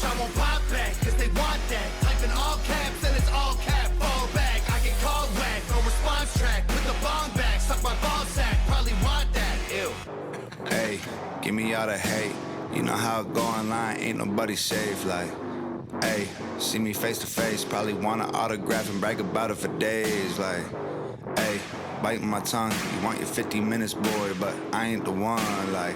trash, I won't pop back, cause they want that. Type in all caps and it's all cap, fall back. I get called whack, no response track. With the bong back, suck my ball sack, probably want that, ew. Hey, give me all the hate. You know how it go online, ain't nobody safe. Like, hey, see me face to face, probably wanna autograph and brag about it for days. Like, hey, biting my tongue, you want your 50 minutes, boy, but I ain't the one. Like,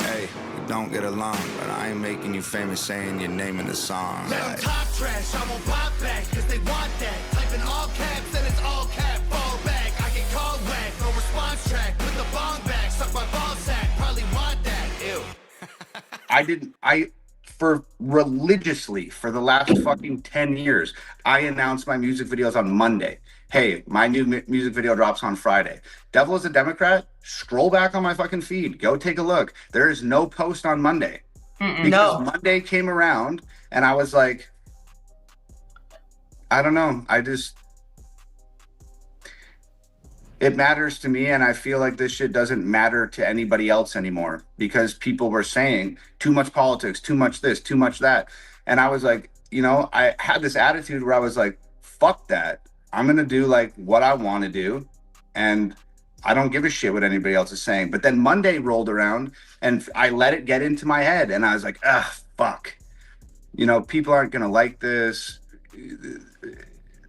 hey, we don't get along, but I ain't making you famous saying your name in the song. Let like, them talk trash, I won't pop back, cause they want that. Type in all caps and it's all cap, fall back. I get called whack, no response track. With the bong back, suck my ball sack, probably want that, ew. For religiously for the last fucking 10 years, I announced my music videos on Monday. Hey, my new music video drops on Friday. Devil is a Democrat, scroll back on my fucking feed. Go take a look. There is no post on Monday. Because Monday came around and I was like, I don't know. It matters to me, and I feel like this shit doesn't matter to anybody else anymore because people were saying too much politics, too much this, too much that. And I was like, you know, I had this attitude where I was like, fuck that. I'm going to do like what I want to do. And I don't give a shit what anybody else is saying. But then Monday rolled around and I let it get into my head. And I was like, fuck. You know, people aren't going to like this.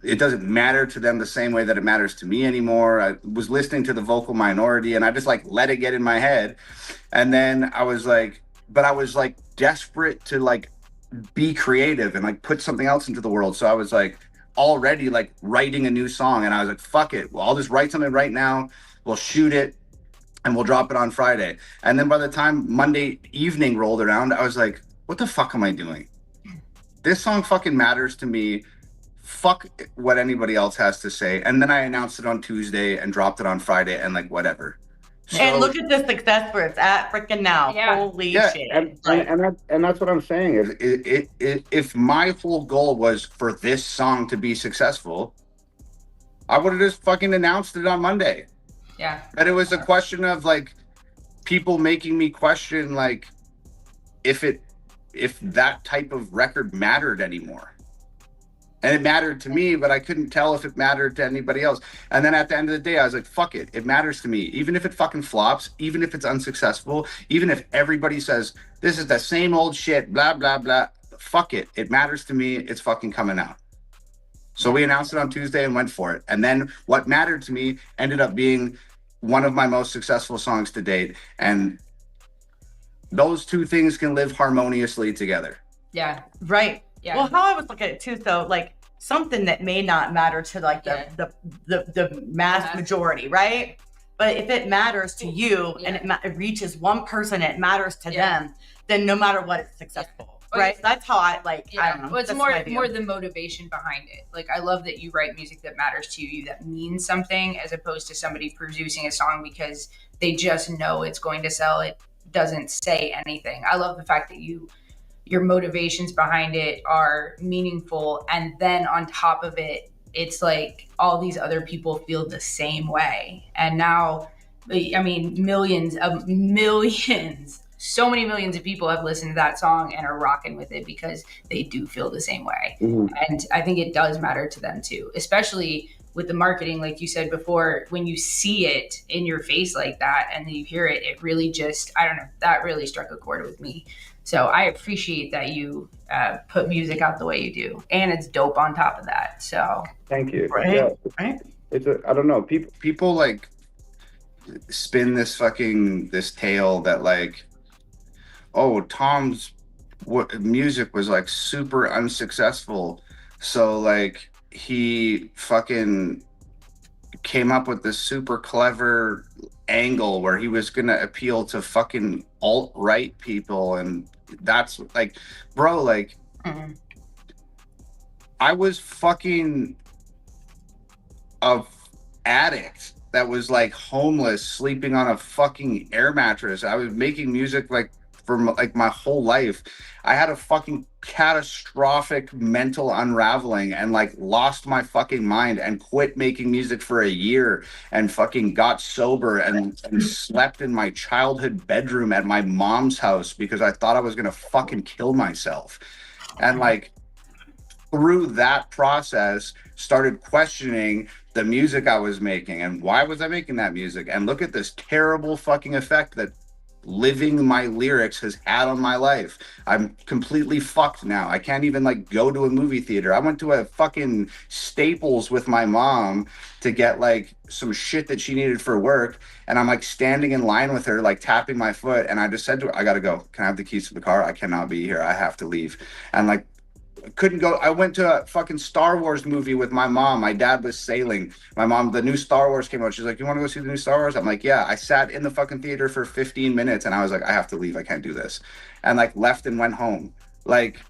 It doesn't matter to them the same way that it matters to me anymore. I was listening to the vocal minority and I just like let it get in my head. And then I was like desperate to like be creative and like put something else into the world. So I was like already like writing a new song and I was like, fuck it. Well, I'll just write something right now. We'll shoot it and we'll drop it on Friday. And then by the time Monday evening rolled around, I was like, what the fuck am I doing? This song fucking matters to me. Fuck what anybody else has to say. And then I announced it on Tuesday and dropped it on Friday and like whatever. So, and look at the success where it's at freaking now. Yeah. Holy shit. And that's what I'm saying is if my whole goal was for this song to be successful, I would have just fucking announced it on Monday. Yeah. But it was a question of like people making me question like if that type of record mattered anymore. And it mattered to me, but I couldn't tell if it mattered to anybody else. And then at the end of the day, I was like, fuck it. It matters to me. Even if it fucking flops, even if it's unsuccessful, even if everybody says, this is the same old shit, blah, blah, blah. Fuck it. It matters to me. It's fucking coming out. So we announced it on Tuesday and went for it. And then what mattered to me ended up being one of my most successful songs to date. And those two things can live harmoniously together. Yeah. Right. Yeah. Well, how I was looking at it too, so like something that may not matter to like the mass majority, right? But if it matters to you and it reaches one person, it matters to them, then no matter what, it's successful, right? That's how I like. I don't know. Well, it's more the motivation behind it. Like I love that you write music that matters to you, that means something, as opposed to somebody producing a song because they just know it's going to sell. It doesn't say anything. I love the fact that your motivations behind it are meaningful. And then on top of it, it's like all these other people feel the same way. And now, I mean, so many millions of people have listened to that song and are rocking with it because they do feel the same way. Mm-hmm. And I think it does matter to them too, especially with the marketing, like you said before, when you see it in your face like that and then you hear it, it really just, I don't know, that really struck a chord with me. So I appreciate that you put music out the way you do, and it's dope on top of that. So thank you. Right? Yeah. Right? It's I don't know. People like spin this tale that like, oh, Tom's music was like super unsuccessful, so like he fucking came up with this super clever angle where he was gonna appeal to fucking alt-right people, and that's like, bro, like I was fucking a addict that was like homeless, sleeping on a fucking air mattress. I was making music like for like my whole life. I had a fucking catastrophic mental unraveling and like lost my fucking mind and quit making music for a year and fucking got sober and slept in my childhood bedroom at my mom's house because I thought I was gonna fucking kill myself. And like through that process, started questioning the music I was making and why was I making that music? And look at this terrible fucking effect that living my lyrics has had on my life. I'm completely fucked now. I can't even like go to a movie theater. I went to a fucking Staples with my mom to get like some shit that she needed for work, and I'm like standing in line with her like tapping my foot, and I just said to her, I gotta go. Can I have the keys to the car? I cannot be here. I have to leave. And like couldn't go. I went to a fucking Star Wars movie with my mom. My dad was sailing. My mom, the new Star Wars came out. She's like, you want to go see the new Star Wars? I'm like, yeah. I sat in the fucking theater for 15 minutes and I was like, I have to leave. I can't do this. And like left and went home. Like,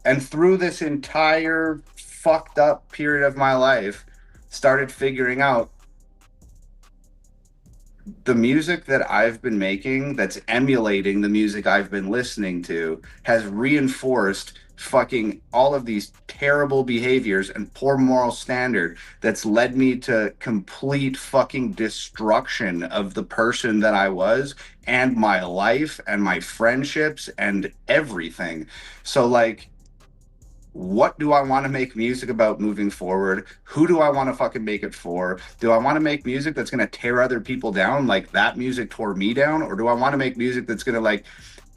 and through this entire fucked up period of my life, started figuring out the music that I've been making that's emulating the music I've been listening to has reinforced fucking all of these terrible behaviors and poor moral standard that's led me to complete fucking destruction of the person that I was and my life and my friendships and everything. So like, what do I want to make music about moving forward? Who do I want to fucking make it for? Do I want to make music that's going to tear other people down like that music tore me down? Or do I want to make music that's going to like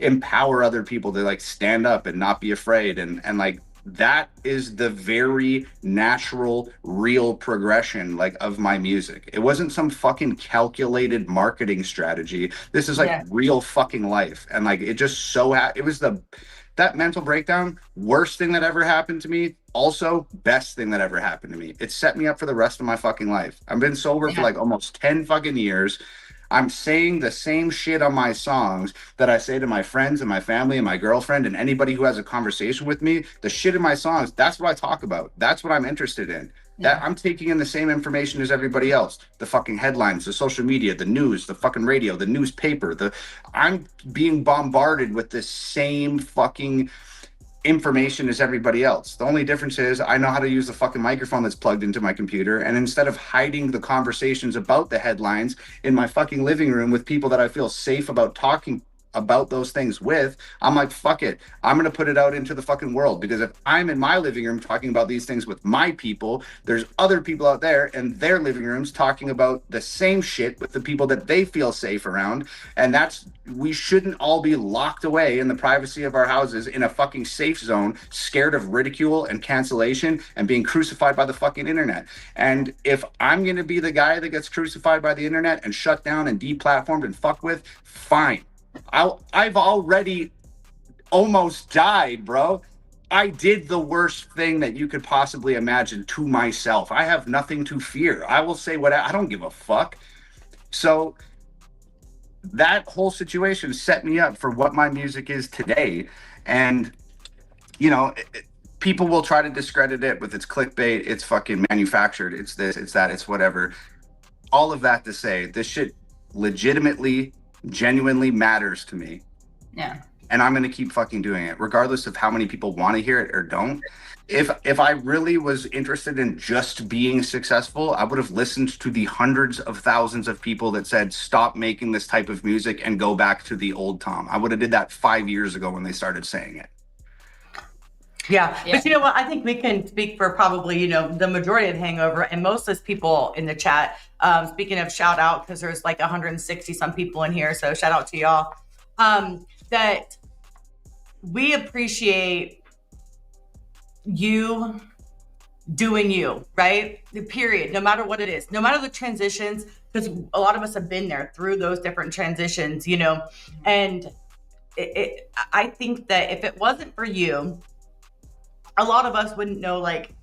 empower other people to like stand up and not be afraid? And like that is the very natural, real progression like of my music. It wasn't some fucking calculated marketing strategy. This is like real fucking life. And like it just so it was that mental breakdown, worst thing that ever happened to me, also best thing that ever happened to me. It set me up for the rest of my fucking life. I've been sober for like almost 10 fucking years. I'm saying the same shit on my songs that I say to my friends and my family and my girlfriend and anybody who has a conversation with me. The shit in my songs, that's what I talk about. That's what I'm interested in. That I'm taking in the same information as everybody else. The fucking headlines, the social media, the news, the fucking radio, the newspaper. I'm being bombarded with the same fucking information as everybody else. The only difference is I know how to use the fucking microphone that's plugged into my computer, and instead of hiding the conversations about the headlines in my fucking living room with people that I feel safe about talking about those things with, I'm like, fuck it, I'm gonna put it out into the fucking world. Because if I'm in my living room talking about these things with my people, there's other people out there in their living rooms talking about the same shit with the people that they feel safe around. And we shouldn't all be locked away in the privacy of our houses in a fucking safe zone, scared of ridicule and cancellation and being crucified by the fucking internet. And if I'm gonna be the guy that gets crucified by the internet and shut down and deplatformed and fucked with, fine. I've already almost died, bro. I did the worst thing that you could possibly imagine to myself. I have nothing to fear. I will say what I don't give a fuck. So that whole situation set me up for what my music is today. And, you know, people will try to discredit it with its clickbait, it's fucking manufactured, it's this, it's that, it's whatever. All of that to say, this shit legitimately, genuinely matters to me. Yeah. And I'm going to keep fucking doing it, regardless of how many people want to hear it or don't. If I really was interested in just being successful, I would have listened to the hundreds of thousands of people that said, stop making this type of music and go back to the old Tom. I would have did that 5 years ago when they started saying it. Yeah. But you know what? I think we can speak for probably, you know, the majority of the hangover and most of those people in the chat. Speaking of shout out, because there's like 160 some people in here. So shout out to y'all. That we appreciate you doing you, right? The period, no matter what it is, no matter the transitions, because a lot of us have been there through those different transitions, you know, and I think that if it wasn't for you, a lot of us wouldn't know like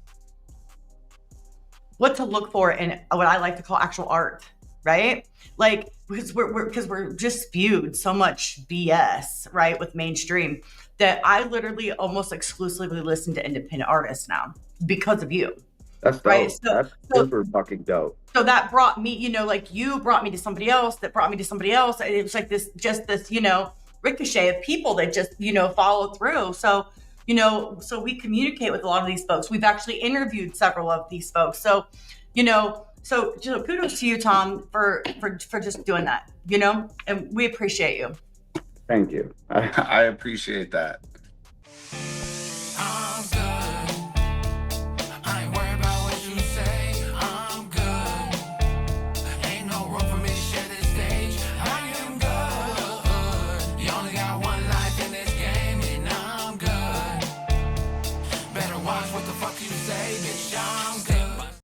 what to look for in what I like to call actual art, right? Like because we're just spewed so much BS, right, with mainstream that I literally almost exclusively listen to independent artists now because of you. That's dope. Right? That's super fucking dope. So that brought me, you know, like you brought me to somebody else that brought me to somebody else. And it was like this, you know, ricochet of people that just, you know, follow through. So, you know, so we communicate with a lot of these folks. We've actually interviewed several of these folks. So, you know, kudos to you, Tom, for just doing that, you know, and we appreciate you. Thank you. I appreciate that.